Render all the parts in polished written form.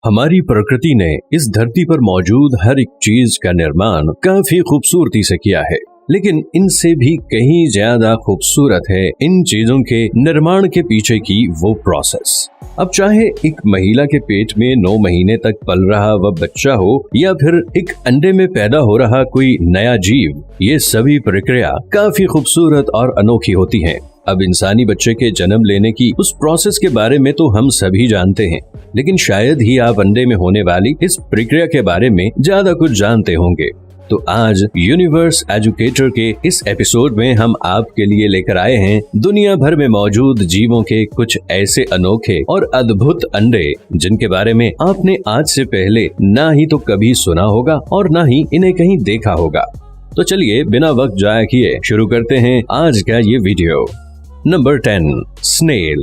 हमारी प्रकृति ने इस धरती पर मौजूद हर एक चीज का निर्माण काफी खूबसूरती से किया है, लेकिन इनसे भी कहीं ज्यादा खूबसूरत है इन चीजों के निर्माण के पीछे की वो प्रोसेस। अब चाहे एक महिला के पेट में 9 महीने तक पल रहा वह बच्चा हो या फिर एक अंडे में पैदा हो रहा कोई नया जीव, ये सभी प्रक्रिया काफी खूबसूरत और अनोखी होती हैं। अब इंसानी बच्चे के जन्म लेने की उस प्रोसेस के बारे में तो हम सभी जानते हैं, लेकिन शायद ही आप अंडे में होने वाली इस प्रक्रिया के बारे में ज्यादा कुछ जानते होंगे। तो आज यूनिवर्स एजुकेटर के इस एपिसोड में हम आपके लिए लेकर आए हैं दुनिया भर में मौजूद जीवों के कुछ ऐसे अनोखे और अद्भुत अंडे जिनके बारे में आपने आज से पहले ना ही तो कभी सुना होगा और ना ही इन्हें कहीं देखा होगा। तो चलिए बिना वक्त जाया किए शुरू करते हैं आज का ये वीडियो। Number 10, snail.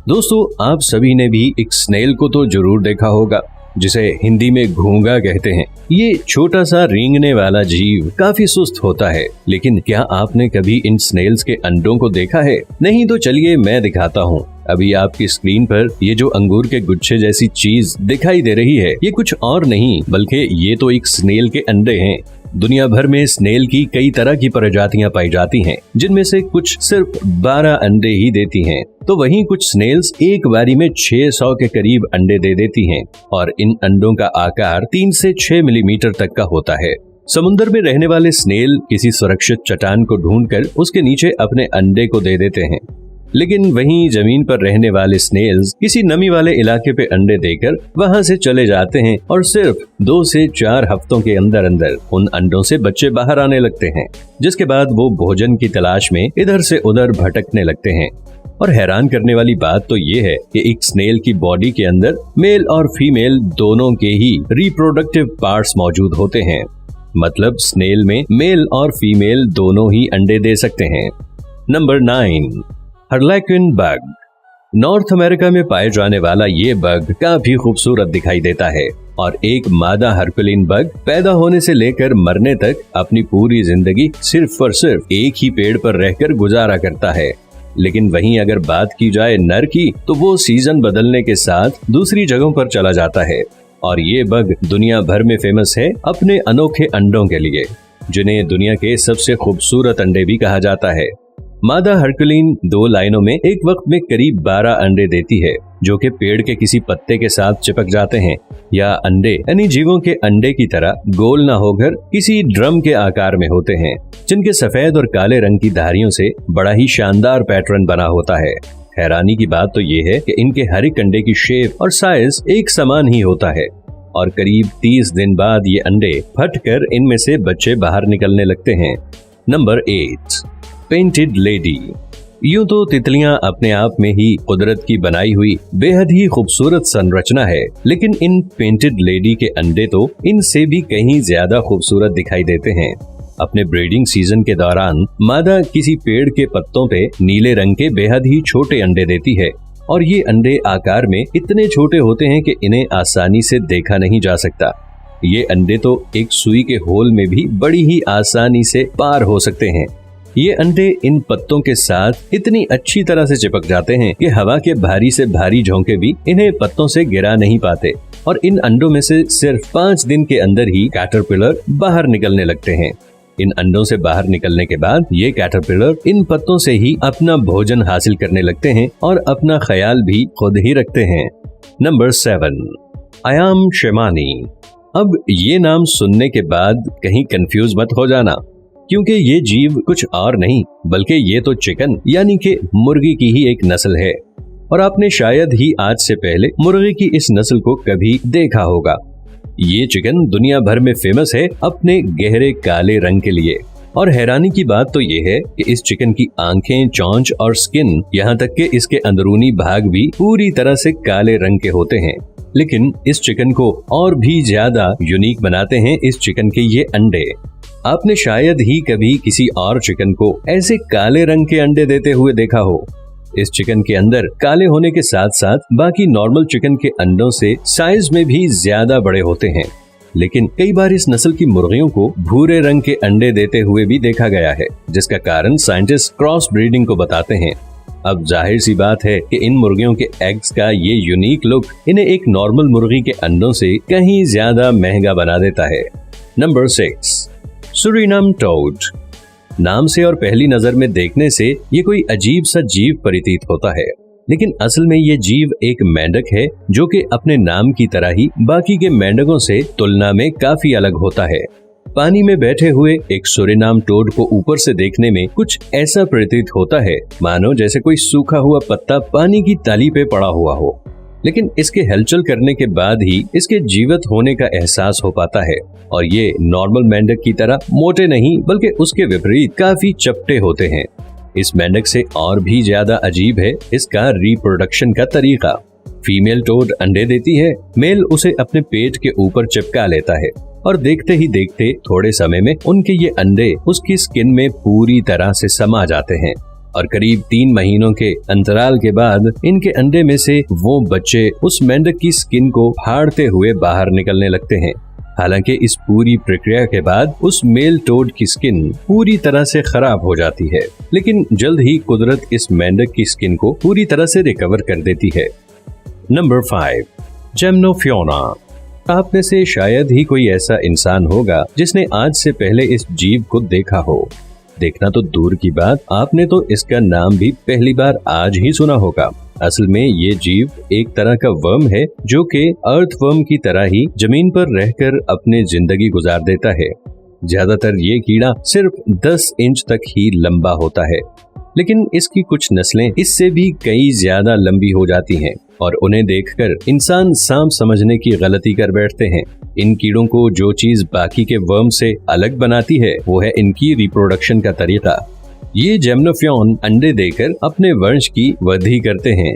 दोस्तों, आप सभी ने भी एक स्नेल को तो जरूर देखा होगा, जिसे हिंदी में घोंघा कहते हैं। ये छोटा सा रेंगने वाला जीव काफी सुस्त होता है, लेकिन क्या आपने कभी इन स्नेल्स के अंडों को देखा है? नहीं तो चलिए मैं दिखाता हूँ। अभी आपकी स्क्रीन पर ये जो अंगूर के गुच्छे जैसी चीज दिखाई दे रही है, ये कुछ और नहीं बल्कि ये तो एक स्नेल के अंडे हैं। दुनिया भर में स्नेल की कई तरह की प्रजातियां पाई जाती हैं, जिनमें से कुछ सिर्फ 12 अंडे ही देती हैं, तो वहीं कुछ स्नेल्स एक बारी में 600 के करीब अंडे दे देती हैं और इन अंडों का आकार 3 से 6 मिलीमीटर तक का होता है। समुद्र में रहने वाले स्नेल किसी सुरक्षित चट्टान को ढूंढकर उसके नीचे अपने अंडे को दे देते हैं, लेकिन वहीं जमीन पर रहने वाले स्नेल्स किसी नमी वाले इलाके पे अंडे देकर वहां से चले जाते हैं और सिर्फ 2 से 4 हफ्तों के अंदर अंदर उन अंडों से बच्चे बाहर आने लगते हैं, जिसके बाद वो भोजन की तलाश में इधर से उधर भटकने लगते हैं। और हैरान करने वाली बात तो ये है कि एक स्नेल की बॉडी के अंदर मेल और फीमेल दोनों के ही रिप्रोडक्टिव पार्ट्स मौजूद होते हैं। मतलब स्नेल में मेल और फीमेल दोनों ही अंडे दे सकते हैं। Number 9, harlequin bug. North America में पाए जाने वाला ये बग काफी खूबसूरत दिखाई देता है और एक मादा हरकुलिन बग पैदा होने से लेकर मरने तक अपनी पूरी जिंदगी सिर्फ और सिर्फ एक ही पेड़ पर रहकर गुजारा करता है। लेकिन वहीं अगर बात की जाए नर की, तो वो सीजन बदलने के साथ दूसरी जगहों पर चला जाता है और ये बग दुनिया भर में फेमस है अपने अनोखे अंडों के लिए, जिन्हें दुनिया के सबसे खूबसूरत अंडे भी कहा जाता है। मादा हरकुलिन 2 लाइनों में एक वक्त में करीब 12 अंडे देती है, जो कि पेड़ के किसी पत्ते के साथ चिपक जाते हैं या अंडे यानी जीवों के अंडे की तरह गोल न होकर किसी ड्रम के आकार में होते हैं, जिनके सफेद और काले रंग की धारियों से बड़ा ही शानदार पैटर्न बना होता है। हैरानी की बात तो ये है कि इनके हर एक अंडे की शेप और साइज एक समान ही होता है और करीब 30 दिन बाद ये अंडे फटकर इनमें से बच्चे बाहर निकलने लगते हैं। Number 8, painted lady. यूं तो तितलियां अपने आप में ही कुदरत की बनाई हुई बेहद ही खूबसूरत संरचना है, लेकिन इन पेंटेड लेडी के अंडे तो इनसे भी कहीं ज्यादा खूबसूरत दिखाई देते हैं। अपने ब्रीडिंग सीजन के दौरान मादा किसी पेड़ के पत्तों पे नीले रंग के बेहद ही छोटे अंडे देती है और ये अंडे आकार में इतने छोटे होते हैं कि इन्हें आसानी से देखा नहीं जा सकता। ये अंडे तो एक सुई के होल में भी बड़ी ही आसानी से पार हो सकते हैं। ये अंडे इन पत्तों के साथ इतनी अच्छी तरह से चिपक जाते हैं कि हवा के भारी से भारी झोंके भी इन्हें पत्तों से गिरा नहीं पाते और इन अंडों में से सिर्फ 5 दिन के अंदर ही कैटरपिलर बाहर निकलने लगते हैं। इन अंडों से बाहर निकलने के बाद ये कैटरपिलर इन पत्तों से ही अपना भोजन हासिल करने लगते हैं और अपना ख्याल भी खुद ही रखते हैं। नंबर 7, अयाम शेमानी। अब ये नाम सुनने के बाद कहीं कंफ्यूज मत हो जाना, क्योंकि ये जीव कुछ और नहीं बल्कि ये तो चिकन यानी कि मुर्गी की ही एक नस्ल है और आपने शायद ही आज से पहले मुर्गी की इस नस्ल को कभी देखा होगा। ये चिकन दुनिया भर में फेमस है अपने गहरे काले रंग के लिए और हैरानी की बात तो ये है कि इस चिकन की आंखें, चोंच और स्किन, यहाँ तक कि इसके अंदरूनी भाग भी पूरी तरह से काले रंग के होते हैं। लेकिन इस चिकन को और भी ज्यादा यूनिक बनाते हैं इस चिकन के ये अंडे। आपने शायद ही कभी किसी और चिकन को ऐसे काले रंग के अंडे देते हुए देखा हो। इस चिकन के अंदर काले होने के साथ साथ बाकी नॉर्मल चिकन के अंडों से साइज में भी ज्यादा बड़े होते हैं, लेकिन कई बार इस नस्ल की मुर्गियों को भूरे रंग के अंडे देते हुए भी देखा गया है, जिसका कारण साइंटिस्ट क्रॉस ब्रीडिंग को बताते हैं। अब जाहिर सी बात है कि इन मुर्गियों के एग्स का ये यूनिक लुक इन्हें एक नॉर्मल मुर्गी के अंडों से कहीं ज्यादा महंगा बना देता है। Number 6, Suriname toad. नाम से और पहली नजर में देखने से ये कोई अजीब सा जीव प्रतीत होता है, लेकिन असल में ये जीव एक मेंढक है जो कि अपने नाम की तरह ही बाकी के मेंढकों से तुलना में काफी अलग होता है। पानी में बैठे हुए एक सूरीनाम टोड को ऊपर से देखने में कुछ ऐसा प्रतीत होता है मानो जैसे कोई सूखा हुआ पत्ता पानी की तली पे पड़ा हुआ हो, लेकिन इसके हलचल करने के बाद ही इसके जीवित होने का एहसास हो पाता है। और ये नॉर्मल मेंढक की तरह मोटे नहीं बल्कि उसके विपरीत काफी चपटे होते हैं। इस मेंढक से और भी ज्यादा अजीब है इसका रिप्रोडक्शन का तरीका। फीमेल टोड अंडे देती है, मेल उसे अपने पेट के ऊपर चिपका लेता है और देखते ही देखते थोड़े समय में उनके ये अंडे उसकी स्किन में पूरी तरह से समा जाते हैं और करीब 3 महीनों के अंतराल के बाद इनके अंडे में से वो बच्चे उस मेंढक की स्किन को फाड़ते हुए बाहर निकलने लगते हैं। हालांकि इस पूरी प्रक्रिया के बाद उस मेल टोड की स्किन पूरी तरह से खराब हो जाती है, लेकिन जल्द ही कुदरत इस मेंढक की स्किन को पूरी तरह से रिकवर कर देती है। नंबर 5, जेम्नोफियोना। आप में से शायद ही कोई ऐसा इंसान होगा जिसने आज से पहले इस जीव को देखा हो। देखना तो दूर की बात, आपने तो इसका नाम भी पहली बार आज ही सुना होगा। असल में ये जीव एक तरह का वर्म है जो कि अर्थवर्म की तरह ही जमीन पर रहकर अपनी जिंदगी गुजार देता है। ज्यादातर ये कीड़ा सिर्फ 10 इंच तक ही लंबा होता है, लेकिन इसकी कुछ नस्लें इससे भी कई ज्यादा लंबी हो जाती हैं और उन्हें देखकर इंसान सांप समझने की गलती कर बैठते हैं। इन कीड़ों को जो चीज बाकी के वर्म से अलग बनाती है वो है इनकी रिप्रोडक्शन का तरीका। ये जेम्नोफियोन अंडे देकर अपने वंश की वृद्धि करते हैं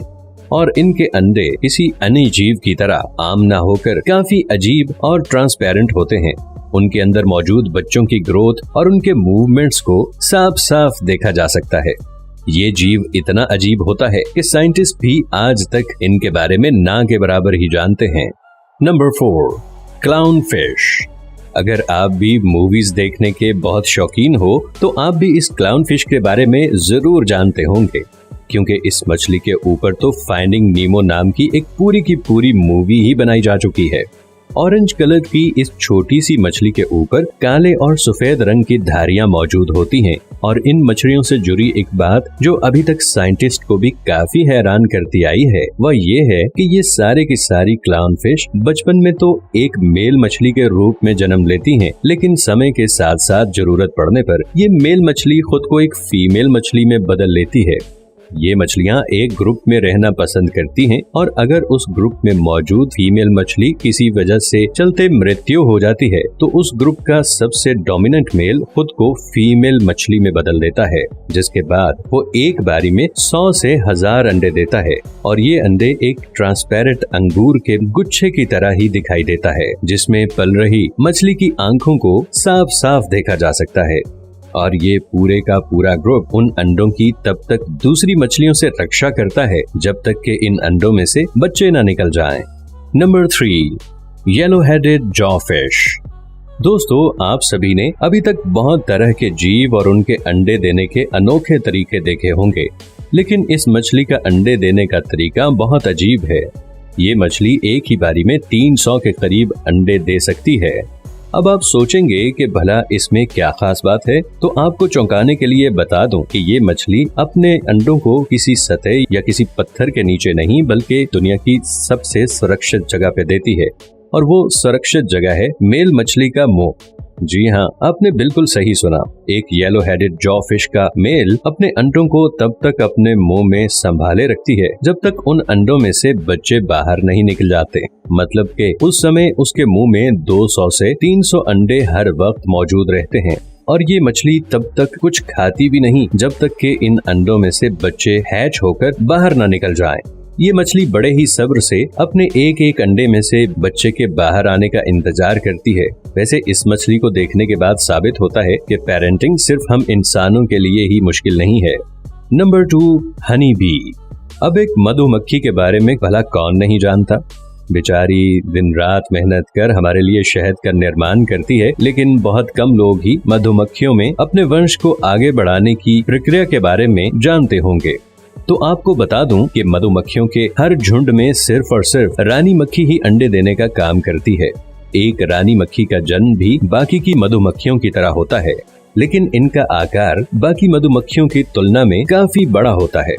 और इनके अंडे किसी अन्य जीव की तरह आम ना होकर काफी अजीब और ट्रांसपेरेंट होते हैं। उनके अंदर मौजूद बच्चों की ग्रोथ और उनके मूवमेंट्स को साफ साफ देखा जा सकता है। ये जीव इतना अजीब होता है कि साइंटिस्ट भी आज तक इनके बारे में ना के बराबर ही जानते हैं। Number 4, clown fish. अगर आप भी मूवीज देखने के बहुत शौकीन हो तो आप भी इस क्लाउन फिश के बारे में जरूर जानते होंगे, क्योंकि इस मछली के ऊपर तो फाइंडिंग नीमो नाम की एक पूरी की पूरी मूवी ही बनाई जा चुकी है। ऑरेंज कलर की इस छोटी सी मछली के ऊपर काले और सफेद रंग की धारियां मौजूद होती हैं और इन मछलियों से जुड़ी एक बात जो अभी तक साइंटिस्ट को भी काफी हैरान करती आई है वह ये है कि ये सारे की सारी क्लाउन फिश बचपन में तो एक मेल मछली के रूप में जन्म लेती हैं, लेकिन समय के साथ साथ जरूरत पड़ने पर ये मेल मछली खुद को एक फीमेल मछली में बदल लेती है। ये मछलियां एक ग्रुप में रहना पसंद करती हैं और अगर उस ग्रुप में मौजूद फीमेल मछली किसी वजह से चलते मृत्यु हो जाती है तो उस ग्रुप का सबसे डोमिनेंट मेल खुद को फीमेल मछली में बदल देता है, जिसके बाद वो एक बारी में 100 से 1000 अंडे देता है और ये अंडे एक ट्रांसपेरेंट अंगूर के गुच्छे की तरह ही दिखाई देता है, जिसमें पल रही मछली की आंखों को साफ साफ देखा जा सकता है। और ये पूरे का पूरा ग्रुप उन अंडों की तब तक दूसरी मछलियों से रक्षा करता है जब तक कि इन अंडों में से बच्चे ना निकल जाएं। Number 3, yellow headed jawfish. दोस्तों, आप सभी ने अभी तक बहुत तरह के जीव और उनके अंडे देने के अनोखे तरीके देखे होंगे, लेकिन इस मछली का अंडे देने का तरीका बहुत अजीब है। ये मछली एक ही बारी में 300 के करीब अंडे दे सकती है। अब आप सोचेंगे कि भला इसमें क्या खास बात है, तो आपको चौंकाने के लिए बता दूं कि ये मछली अपने अंडों को किसी सतह या किसी पत्थर के नीचे नहीं बल्कि दुनिया की सबसे सुरक्षित जगह पे देती है, और वो सुरक्षित जगह है मेल मछली का मुंह। जी हाँ, आपने बिल्कुल सही सुना। एक येलो हेडेड जॉफिश का मेल अपने अंडों को तब तक अपने मुंह में संभाले रखती है जब तक उन अंडों में से बच्चे बाहर नहीं निकल जाते। मतलब कि उस समय उसके मुंह में 200 से 300 अंडे हर वक्त मौजूद रहते हैं और ये मछली तब तक कुछ खाती भी नहीं जब तक कि इन अंडों में से बच्चे हैच होकर बाहर न निकल जाएं। ये मछली बड़े ही सब्र से अपने एक एक अंडे में से बच्चे के बाहर आने का इंतजार करती है। वैसे इस मछली को देखने के बाद साबित होता है कि पेरेंटिंग सिर्फ हम इंसानों के लिए ही मुश्किल नहीं है। Number 2, honey bee. अब एक मधुमक्खी के बारे में भला कौन नहीं जानता। बेचारी दिन रात मेहनत कर हमारे लिए शहद का निर्माण करती है, लेकिन बहुत कम लोग ही मधुमक्खियों में अपने वंश को आगे बढ़ाने की प्रक्रिया के बारे में जानते होंगे। तो आपको बता दूं कि मधुमक्खियों के हर झुंड में सिर्फ और सिर्फ रानी मक्खी ही अंडे देने का काम करती है। एक रानी मक्खी का जन्म भी बाकी की मधुमक्खियों की तरह होता है, लेकिन इनका आकार बाकी मधुमक्खियों की तुलना में काफी बड़ा होता है।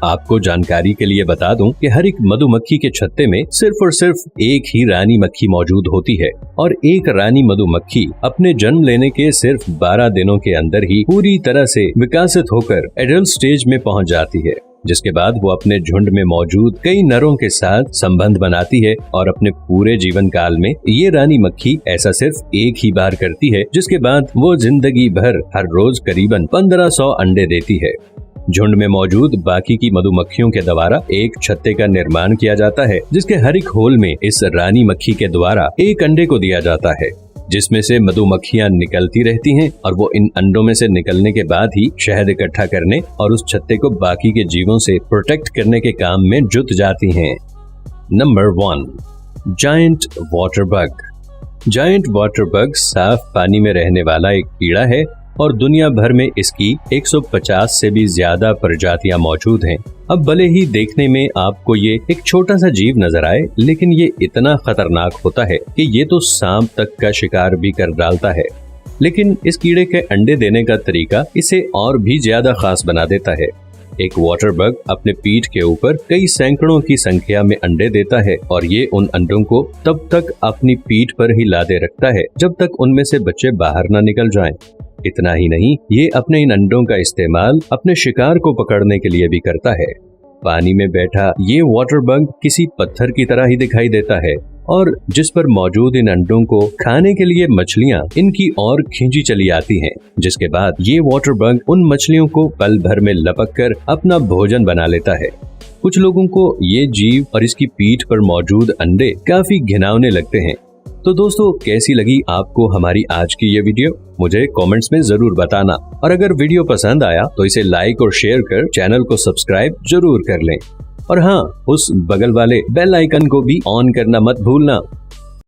आपको जानकारी के लिए बता दूं कि हर एक मधुमक्खी के छत्ते में सिर्फ और सिर्फ एक ही रानी मक्खी मौजूद होती है और एक रानी मधुमक्खी अपने जन्म लेने के सिर्फ 12 दिनों के अंदर ही पूरी तरह से विकसित होकर एडल्ट स्टेज में पहुंच जाती है, जिसके बाद वो अपने झुंड में मौजूद कई नरों के साथ संबंध बनाती है और अपने पूरे जीवन काल में ये रानी मक्खी ऐसा सिर्फ एक ही बार करती है, जिसके बाद वो जिंदगी भर हर रोज करीबन 1500 अंडे देती है। झुंड में मौजूद बाकी की मधुमक्खियों के द्वारा एक छत्ते का निर्माण किया जाता है, जिसके हर एक होल में इस रानी मक्खी के द्वारा एक अंडे को दिया जाता है, जिसमें से मधुमक्खियां निकलती रहती हैं और वो इन अंडों में से निकलने के बाद ही शहद इकट्ठा करने और उस छत्ते को बाकी के जीवों से प्रोटेक्ट करने के काम में जुट जाती हैं। Number 1, giant water bug. Giant water bug साफ पानी में रहने वाला एक कीड़ा है और दुनिया भर में इसकी 150 से भी ज्यादा प्रजातियां मौजूद हैं। अब भले ही देखने में आपको ये एक छोटा सा जीव नजर आए, लेकिन ये इतना खतरनाक होता है कि ये तो सांप तक का शिकार भी कर डालता है। लेकिन इस कीड़े के अंडे देने का तरीका इसे और भी ज्यादा खास बना देता है। एक वाटर बग अपने पीठ के ऊपर कई सैकड़ों की संख्या में अंडे देता है और ये उन अंडों को तब तक अपनी पीठ पर ही लादे रखता है जब तक उनमें से बच्चे बाहर न निकल जाएं। इतना ही नहीं, ये अपने इन अंडों का इस्तेमाल अपने शिकार को पकड़ने के लिए भी करता है। पानी में बैठा ये वाटर बग किसी पत्थर की तरह ही दिखाई देता है और जिस पर मौजूद इन अंडों को खाने के लिए मछलियां इनकी ओर खींची चली आती हैं, जिसके बाद ये वाटर बग उन मछलियों को पल भर में लपक कर अपना भोजन बना लेता है। कुछ लोगों को ये जीव और इसकी पीठ पर मौजूद अंडे काफी घिनौने लगते हैं। तो दोस्तों, कैसी लगी आपको हमारी आज की ये वीडियो? मुझे कमेंट्स में जरूर बताना और अगर वीडियो पसंद आया तो इसे लाइक और शेयर कर चैनल को सब्सक्राइब जरूर कर लें। और हाँ, उस बगल वाले बेल आइकन को भी ऑन करना मत भूलना